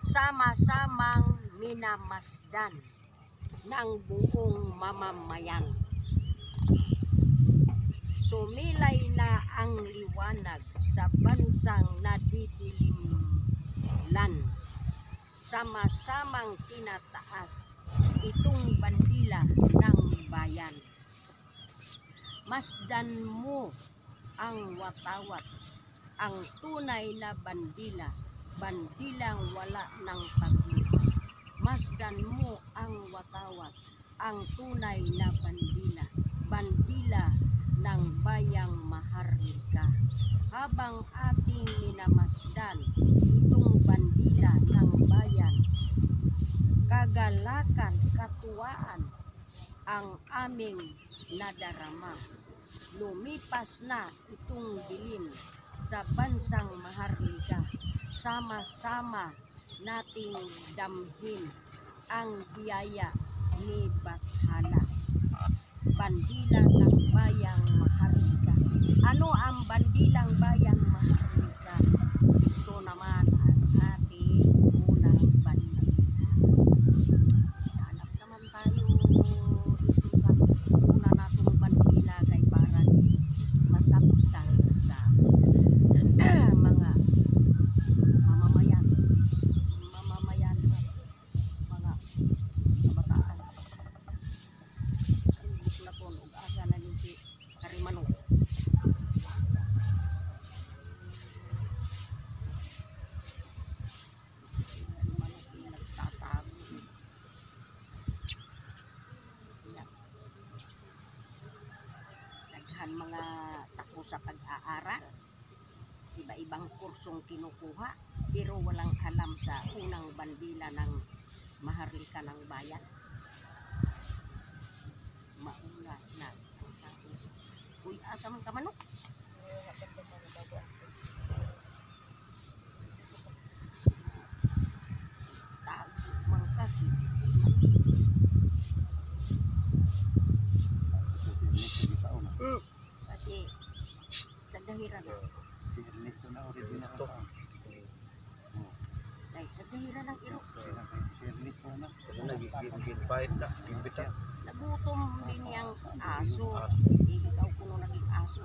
sama-samang minamasdan ng buong mamamayan. Sumilay na ang liwanag sa bansang nadidilimlan. Sama-samang tinataas itong bandila ng bayan. Masdan mo ang watawat, ang tunay na bandila, bandilang wala ng taguyod. Masdan mo ang watawat, ang tunay na bandila, bandila ng bayang Maharlika. Habang ating minamasdan itong bandila ng bayan, kagalakan, katuwaan ang aming nadarama. Lumipas na itong dilim sa bansang Maharlika. Sama-sama nating damhin ang biyaya ni Bathala, bandila ng bayang Maharlika. Ano ang bandilang bayang Maharlika? Ito naman ang ating unang bandila. Hanap naman tayo dito sa una natong bandila kay para masabtan sa mga mamamayan, mga kabataan. Gusto na po, ug-asa na ni si Karimano. Mga tako sa pag-aaral, iba-ibang kursong kinukuha, pero walang alam sa unang bandila ng Maharlika ng bayan. Mauna na. Uy, asa man ka manok? Tago man kasi. Kasi sa dahiran na. Ay, sa dahiran ng iro. Nagutom din niyang aso. Ikaw kuno naging aso.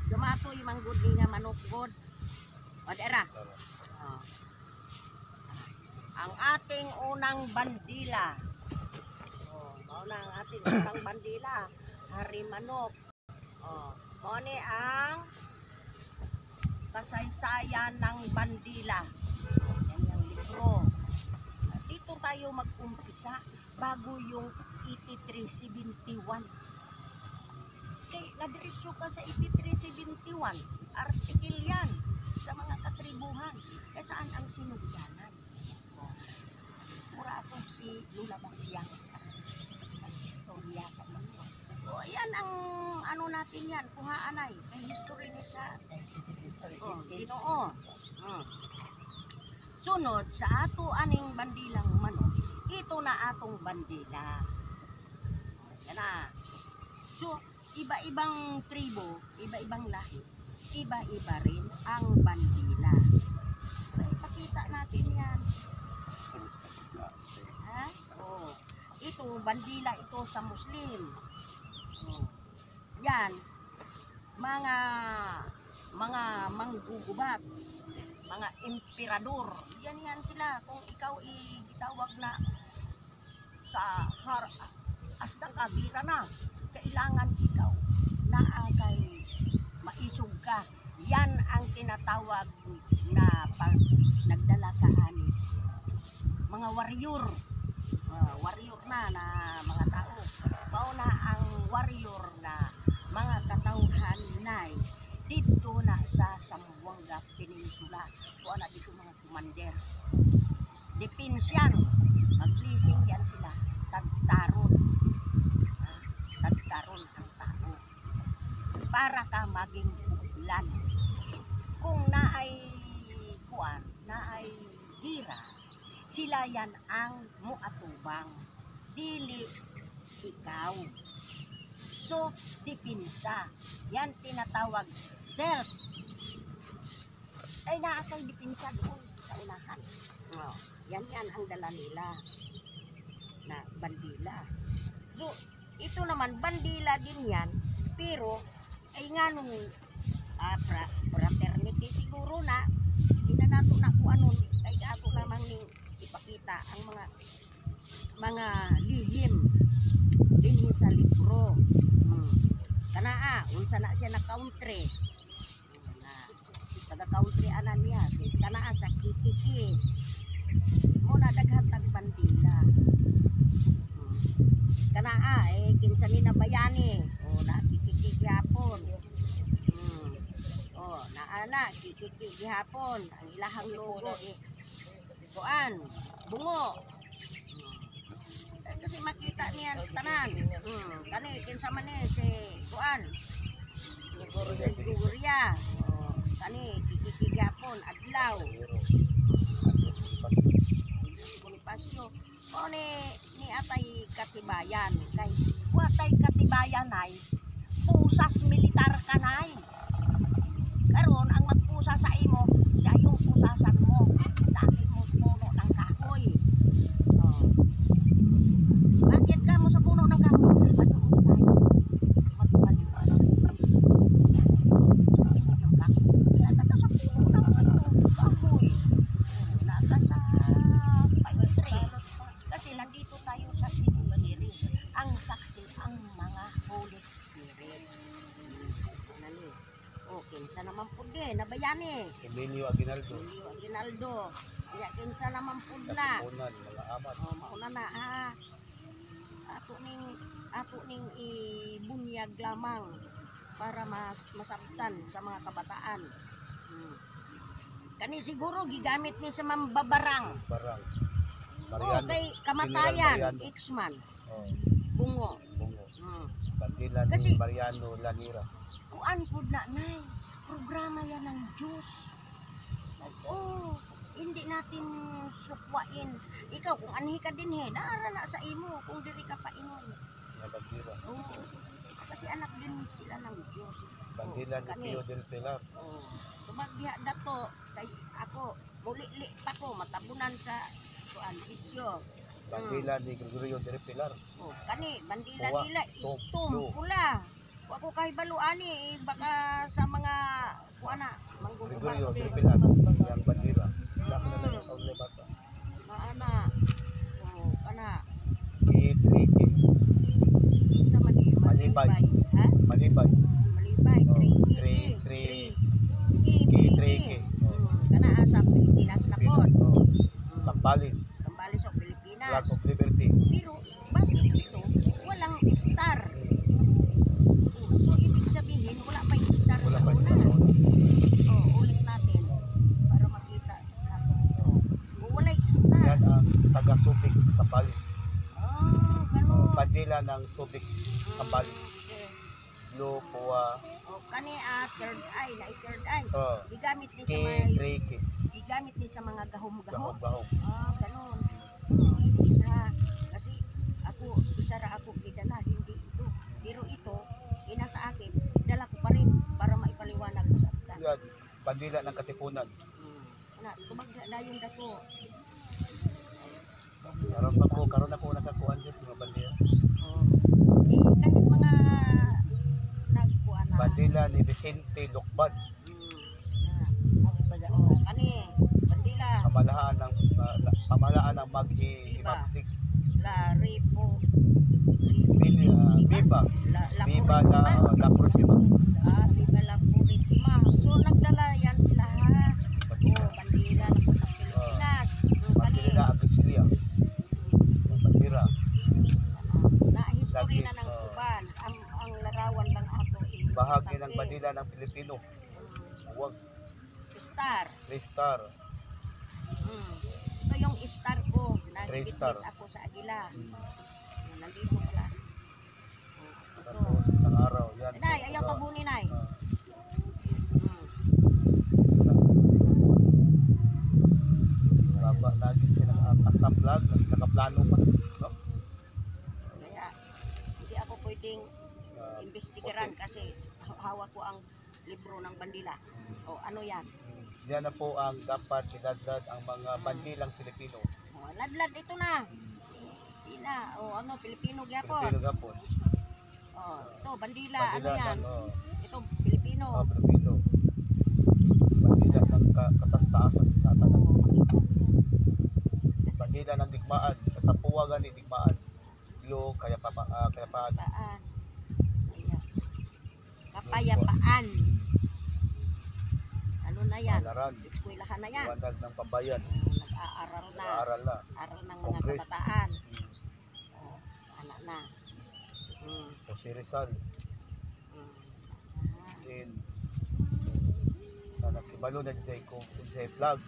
Gamato yung manggod niya manok god. Wadera. Ang ating unang bandila. Mauna ang ating unang bandila. Hari Manok. Muna ang kasaysayan ng bandila. Yan yung libro. Dito tayo mag-umpisa bago yung 8371. Okay, nadiretso ka sa 8371. Artikel yan sa mga katribuhan. Eh saan ang sinugdanan? Mura akong si Lula Basyang. Istorya sa mga. O yan ang ano natin yan. Kuhaan ay. May history niya sa Ginoo. Sunod sa ato aning bandilang manok. Ito na atong bandila. Yan na. So, iba-ibang tribo, iba-ibang lahi. Iba-iba rin ang bandila. So, ipakita natin yan. Ha? Oh. Ito, bandila ito sa Muslim. Oh. Yan, mga manggugubat, mga emperador. Yan sila. Kung ikaw itawag na sa asdang kabira na, kailangan ikaw na kay maisog ka. Yan ang tinatawag na pag nagdala ka ani. Mga warrior. Warrior na mga tao. Mauna ang warrior na mga katauhan na dito na sa Zamboanga Peninsula. Kung na dito mga commander. Defensyan. Maglising yan sila. Tagtaron. Tagtaron ang tao. Para ka maging ulan. Kung naay kuan, naay gira, sila yan ang muatubang. Dili ikaw. So, depensa. Yan tinatawag Ay naasay dipinsa doon sa unahan. Oh, yan ang dala nila na bandila. So, ito naman, bandila din yan, pero ay nga nung fraternity siguro na, hindi na nato na kung ano, kay ato lamang ning ipakita ang mga lihim din sa libro. Kanaa, unsa na siya na country. Taga country ana niya, kanaa sa kikiki. Muna daghatag bandila. Kanaa kinsa ni na bayani. O na kikiki gihapon. O naana kikiki gihapon ang ilahang logo kuan, bungo. Kasi makita niya tanan. Kani kinsa man ni si kuan. Gloria. Kani kikikigapon adlaw. Bonifacio. O ni atay katibayan kay watay katibayan ay pusas militar kanay. Karon ang magpusa sa imo, siya yung pusasan mo. Dati mo puno ng kahoy. Bakit ka mo sa puno ng kahoy? Ano tayo? Kasi nandito tayo sa Sinumiri. Ang saksi ang mga Holy Spirit. O, kinsa naman po din, nabayani. Emilio Aguinaldo. Emilio Aguinaldo. Kaya kinsa naman po na. Katipunan, mga amat. O, mauna na Ako ning ibunyag lamang para masabtan sa mga kabataan. Kani siguro gigamit ni sa mambabarang. Barang. O kay kamatayan, Mariano. X-man, Oh, bungo. bungo. Bandila Kasi- ni Mariano Lanira. Kuan pud na nay, programa yan ng Diyos. Oh, hindi natin sukwain. Ikaw kung anhi ka din naara na sa imo kung diri ka pa inon. Na Bandila. Oh, kasi anak din sila ng Diyos. Bandila ni kani. Pio del Pilar. Oh, tumagdiha dato kay ako muli-li pa ko matabunan sa kuan video. Bandila ni Gregorio del Pilar. Oh, kani bandila Uwa, nila tum, itum blue. pula. Wa ko kay baluani baka sa mga kuana Gregorio del manggugubat Pilar. Yang bandila. Laki na lang ang lebasa. maana. Oh, kana Kitriki. sa Malibay. Ha? Malibay. Malibay, Oh, tri. Kitriki. Kana sa Pilipinas na po. Oh. Sambales. Kambali sa Pilipinas. Flag of Liberty. Pero bakit ito walang star? So ibig sabihin wala pa yung star Wala sa pa una. yung Ulit natin para makita natin ito. Kung wala yung star. Yan ang taga-Subic Sambales. Ganun. Bandila ng Subic Sambales. Okay. Blue, Pua. Kani third eye, na third eye. Oh. Igamit ni sa mga Kitriki. igamit ni sa mga gahom-gahom. Gahog-gahog. Ganun. Kasi isa ra ako gidala, hindi ito. Pero ito, ina sa akin, dala ko pa rin para maipaliwanag ko sa akin. Yan. Bandila ng Katipunan. Tumagda na yung dato. Karon ako nakakuan dito mga bandila. Kahit mga nagkuhan na. Bandila ni Vicente Lucbad. Kani, bandila, Pamalaan ng Maghi-Himagsik. la Ripo, Viva. la Viva sa La Purisima. Viva la Purisima. So nagdala yan sila ha. Bandila na po sa Pilipinas. Kani, Bandila Agusilia. Bandila. na history na ng Kuban. Ang larawan lang ato. Bahagi ng bandila ng Pilipino. Huwag. Star. 3-star. Ito yung star ko. Three star. Nagibit ako sa Agila. Nandito pala. Ito. Tapos isang araw. Yan. Nay, ayaw tabunin, Nay. Baba lagi sila ang vlog. Nakaplano pa. No? Kaya, hindi ako pwedeng investigaran kasi hawak ko ang libro ng bandila. O ano yan? Yan na po ang dapat idadlad ang mga bandilang Pilipino. O, ladlad ito na. Sina, o ano, Pilipino gyapon. Pilipino gapon. O, ito, bandila, ano Bandila yan? ng Ito, Pilipino. Pilipino. Bandila ng katastaasan sa O, tanan. makita mo. Bandila ng digmaan, katapuwagan ni digmaan. Lo kayapaan. Kapayapaan. Ayan. Kapayapaan. Ano na yan? Alaran. Eskwelahan na yan. Iwanag ng pambayan. O, nag-aaral na. Aaral na. Aral ng mga Congress. kabataan. O, anak na. O si Rizal. Then, nakibalo na dito kung sa flag.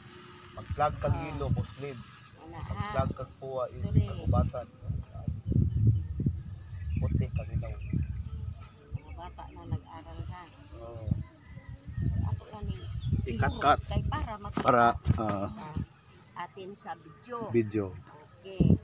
Mag-flag kag ilo, Muslim. Mag-flag kag puwa is kagubatan. Puti kaginaw. Mga bata na nag-aral na. Oo. Ako lang ni Ikat-kat. kay para makita Para sa atin sa video. video. Okay.